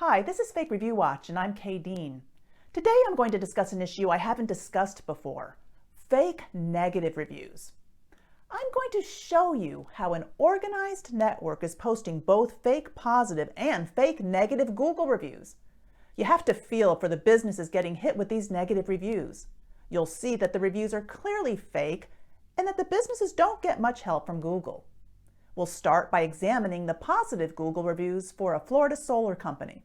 Hi, this is Fake Review Watch, and I'm Kay Dean. Today I'm going to discuss an issue I haven't discussed before: fake negative reviews. I'm going to show you how an organized network is posting both fake positive and fake negative Google reviews. You have to feel for the businesses getting hit with these negative reviews. You'll see that the reviews are clearly fake and that the businesses don't get much help from Google. We'll start by examining the positive Google reviews for a Florida solar company.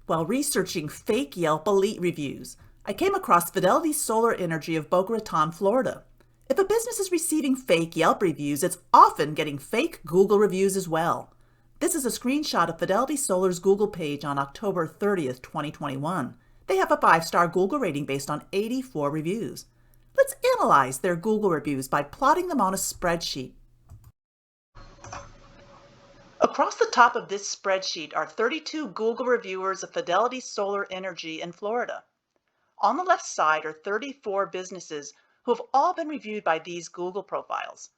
While researching fake Yelp Elite reviews, I came across Fidelity Solar Energy of Boca Raton, Florida. If a business is receiving fake Yelp reviews, it's often getting fake Google reviews as well. This is a screenshot of Fidelity Solar's Google page on October 30th, 2021. They have a 5-star Google rating based on 84 reviews. Let's analyze their Google reviews by plotting them on a spreadsheet. Across the top of this spreadsheet are 32 Google reviewers of Fidelity Solar Energy in Florida. On the left side are 34 businesses who have all been reviewed by these Google profiles.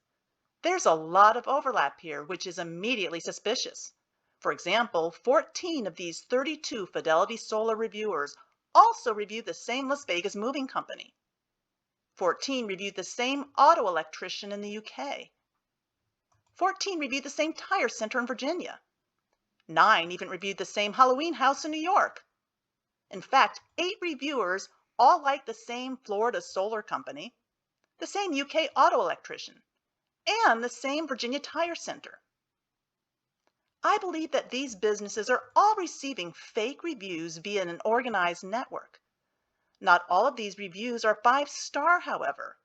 There's a lot of overlap here, which is immediately suspicious. For example, 14 of these 32 Fidelity Solar reviewers also reviewed the same Las Vegas moving company. 14 reviewed the same auto electrician in the UK. 14 reviewed the same tire center in Virginia. 9 even reviewed the same Halloween house in New York. In fact, 8 reviewers all liked the same Florida solar company, the same UK auto electrician, and the same Virginia tire center. I believe that these businesses are all receiving fake reviews via an organized network. Not all of these reviews are 5-star, however.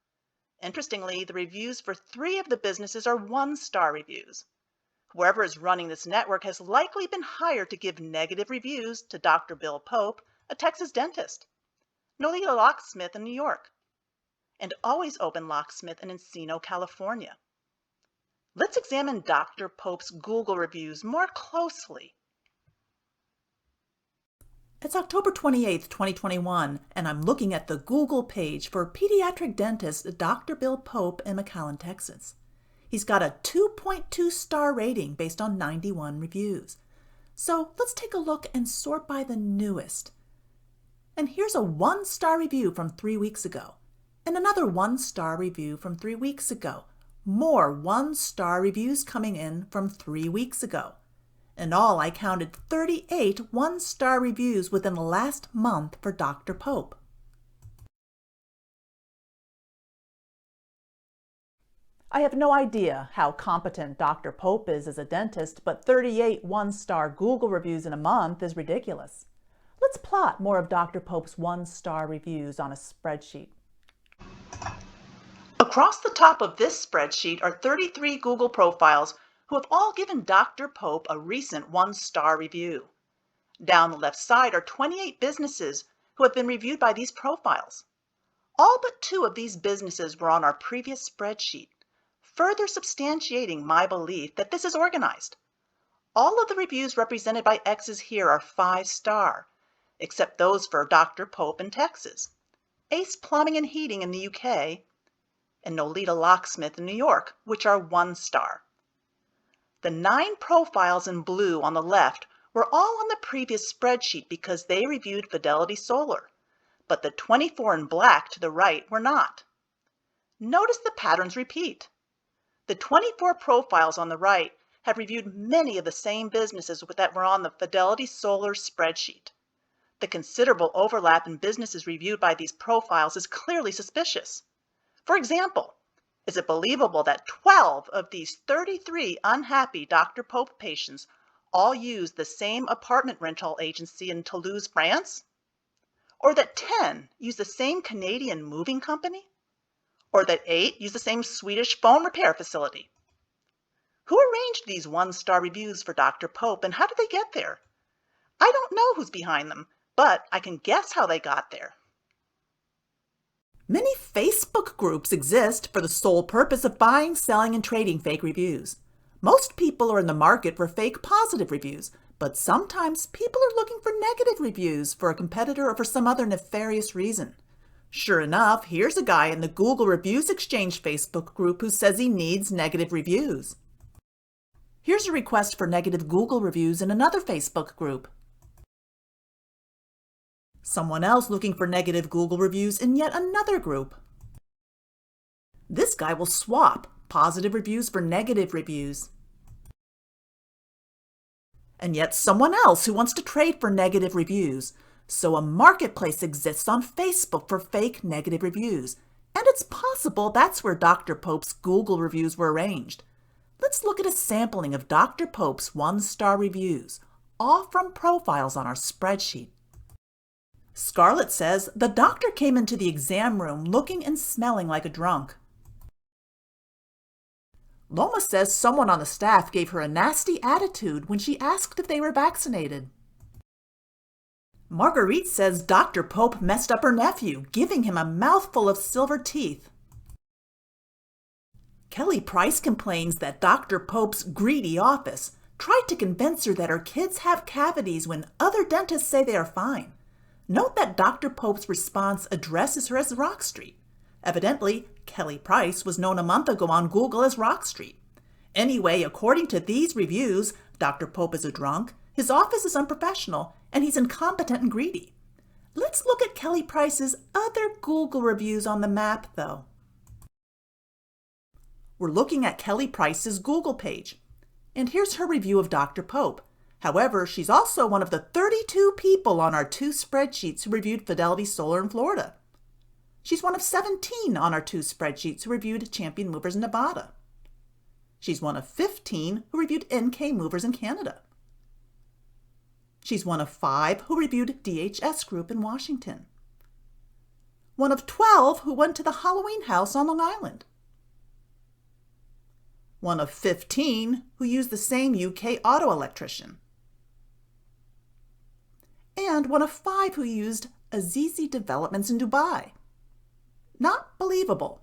Interestingly, the reviews for 3 of the businesses are 1-star reviews. Whoever is running this network has likely been hired to give negative reviews to Dr. Bill Pope, a Texas dentist, Nolita Locksmith in New York, and Always Open Locksmith in Encino, California. Let's examine Dr. Pope's Google reviews more closely. It's October 28th, 2021, and I'm looking at the Google page for pediatric dentist Dr. Bill Pope in McAllen, Texas. He's got a 2.2-star rating based on 91 reviews. So let's take a look and sort by the newest. And here's a 1-star review from 3 weeks ago, and another 1-star review from 3 weeks ago. More 1-star reviews coming in from 3 weeks ago. In all, I counted 38 1-star reviews within the last month for Dr. Pope. I have no idea how competent Dr. Pope is as a dentist, but 38 1-star Google reviews in a month is ridiculous. Let's plot more of Dr. Pope's 1-star reviews on a spreadsheet. Across the top of this spreadsheet are 33 Google profiles who have all given Dr. Pope a recent 1-star review. Down the left side are 28 businesses who have been reviewed by these profiles. All but 2 of these businesses were on our previous spreadsheet, further substantiating my belief that this is organized. All of the reviews represented by X's here are 5-star, except those for Dr. Pope in Texas, Ace Plumbing and Heating in the UK, and Nolita Locksmith in New York, which are 1-star. The 9 profiles in blue on the left were all on the previous spreadsheet because they reviewed Fidelity Solar, but the 24 in black to the right were not. Notice the patterns repeat. The 24 profiles on the right have reviewed many of the same businesses that were on the Fidelity Solar spreadsheet. The considerable overlap in businesses reviewed by these profiles is clearly suspicious. For example, is it believable that 12 of these 33 unhappy Dr. Pope patients all used the same apartment rental agency in Toulouse, France? Or that 10 used the same Canadian moving company? Or that 8 used the same Swedish phone repair facility? Who arranged these 1-star reviews for Dr. Pope, and how did they get there? I don't know who's behind them, but I can guess how they got there. Many Facebook groups exist for the sole purpose of buying, selling, and trading fake reviews. Most people are in the market for fake positive reviews, but sometimes people are looking for negative reviews for a competitor or for some other nefarious reason. Sure enough, here's a guy in the Google Reviews Exchange Facebook group who says he needs negative reviews. Here's a request for negative Google reviews in another Facebook group. Someone else looking for negative Google reviews in yet another group. This guy will swap positive reviews for negative reviews. And yet someone else who wants to trade for negative reviews. So a marketplace exists on Facebook for fake negative reviews. And it's possible that's where Dr. Pope's Google reviews were arranged. Let's look at a sampling of Dr. Pope's one-star reviews, all from profiles on our spreadsheet. Scarlett says the doctor came into the exam room looking and smelling like a drunk. Loma says someone on the staff gave her a nasty attitude when she asked if they were vaccinated. Marguerite says Dr. Pope messed up her nephew, giving him a mouthful of silver teeth. Kelly Price complains that Dr. Pope's greedy office tried to convince her that her kids have cavities when other dentists say they are fine. Note that Dr. Pope's response addresses her as Rock Street. Evidently, Kelly Price was known a month ago on Google as Rock Street. Anyway, according to these reviews, Dr. Pope is a drunk, his office is unprofessional, and he's incompetent and greedy. Let's look at Kelly Price's other Google reviews on the map, though. We're looking at Kelly Price's Google page, and here's her review of Dr. Pope. However, she's also one of the 32 people on our two spreadsheets who reviewed Fidelity Solar in Florida. She's one of 17 on our two spreadsheets who reviewed Champion Movers in Nevada. She's one of 15 who reviewed NK Movers in Canada. She's one of 5 who reviewed DHS Group in Washington. One of 12 who went to the Halloween House on Long Island. One of 15 who used the same UK auto electrician. And one of 5 who used Azizi Developments in Dubai. Not believable.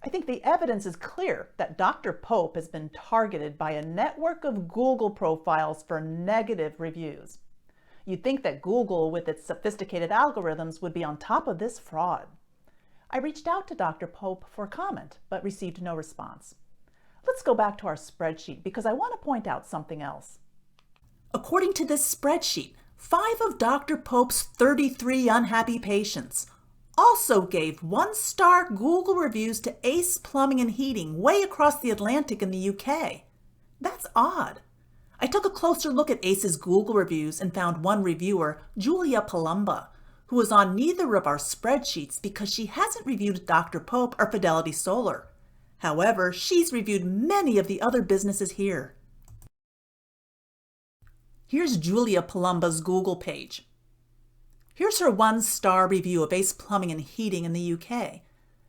I think the evidence is clear that Dr. Pope has been targeted by a network of Google profiles for negative reviews. You'd think that Google, with its sophisticated algorithms, would be on top of this fraud. I reached out to Dr. Pope for comment, but received no response. Let's go back to our spreadsheet because I want to point out something else. According to this spreadsheet, 5 of Dr. Pope's 33 unhappy patients also gave one-star Google reviews to Ace Plumbing and Heating way across the Atlantic in the UK. That's odd. I took a closer look at Ace's Google reviews and found one reviewer, Julia Palumba, who was on neither of our spreadsheets because she hasn't reviewed Dr. Pope or Fidelity Solar. However, she's reviewed many of the other businesses here. Here's Julia Palumba's Google page. Here's her one-star review of Ace Plumbing and Heating in the UK.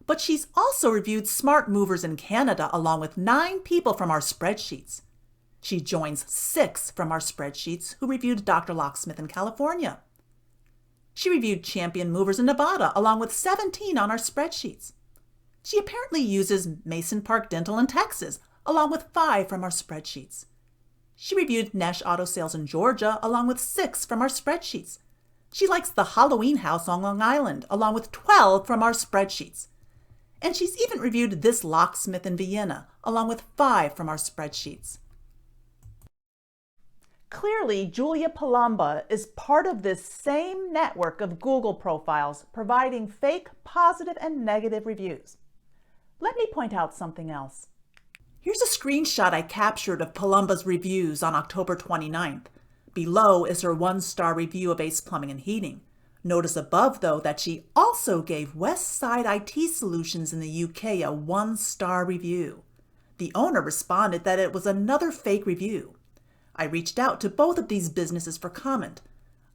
But she's also reviewed Smart Movers in Canada along with 9 people from our spreadsheets. She joins 6 from our spreadsheets who reviewed Dr. Locksmith in California. She reviewed Champion Movers in Nevada along with 17 on our spreadsheets. She apparently uses Mason Park Dental in Texas along with 5 from our spreadsheets. She reviewed Nash Auto Sales in Georgia along with 6 from our spreadsheets. She likes the Halloween House on Long Island, along with 12 from our spreadsheets. And she's even reviewed this locksmith in Vienna, along with 5 from our spreadsheets. Clearly, Julia Palumba is part of this same network of Google profiles providing fake positive and negative reviews. Let me point out something else. Here's a screenshot I captured of Palumba's reviews on October 29th. Below is her one-star review of Ace Plumbing and Heating. Notice above, though, that she also gave Westside IT Solutions in the UK a one-star review. The owner responded that it was another fake review. I reached out to both of these businesses for comment.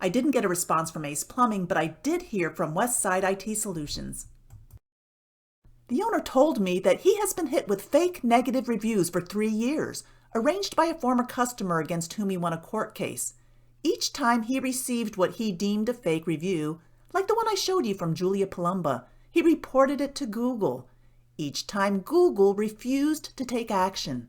I didn't get a response from Ace Plumbing, but I did hear from Westside IT Solutions. The owner told me that he has been hit with fake negative reviews for 3 years, arranged by a former customer against whom he won a court case. Each time he received what he deemed a fake review, like the one I showed you from Julia Palumba, he reported it to Google. Each time Google refused to take action.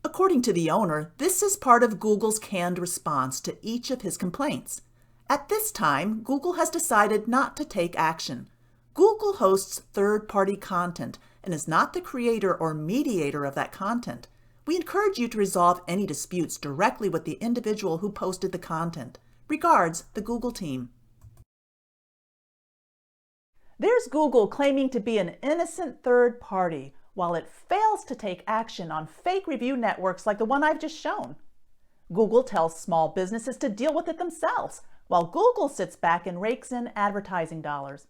According to the owner, this is part of Google's canned response to each of his complaints. At this time, Google has decided not to take action. Google hosts third-party content and is not the creator or mediator of that content. We encourage you to resolve any disputes directly with the individual who posted the content. Regards, the Google team. There's Google claiming to be an innocent third party, while it fails to take action on fake review networks like the one I've just shown. Google tells small businesses to deal with it themselves, while Google sits back and rakes in advertising dollars.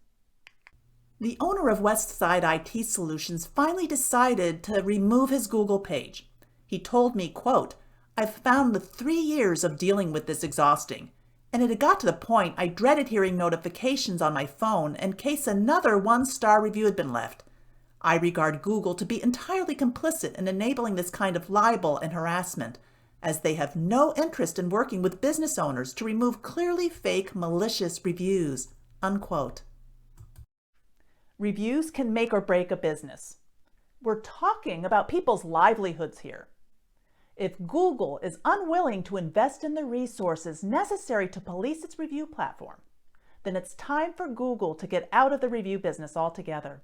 The owner of Westside IT Solutions finally decided to remove his Google page. He told me, quote, "I've found the 3 years of dealing with this exhausting, and it had got to the point I dreaded hearing notifications on my phone in case another 1-star review had been left. I regard Google to be entirely complicit in enabling this kind of libel and harassment, as they have no interest in working with business owners to remove clearly fake, malicious reviews," unquote. Reviews can make or break a business. We're talking about people's livelihoods here. If Google is unwilling to invest in the resources necessary to police its review platform, then it's time for Google to get out of the review business altogether.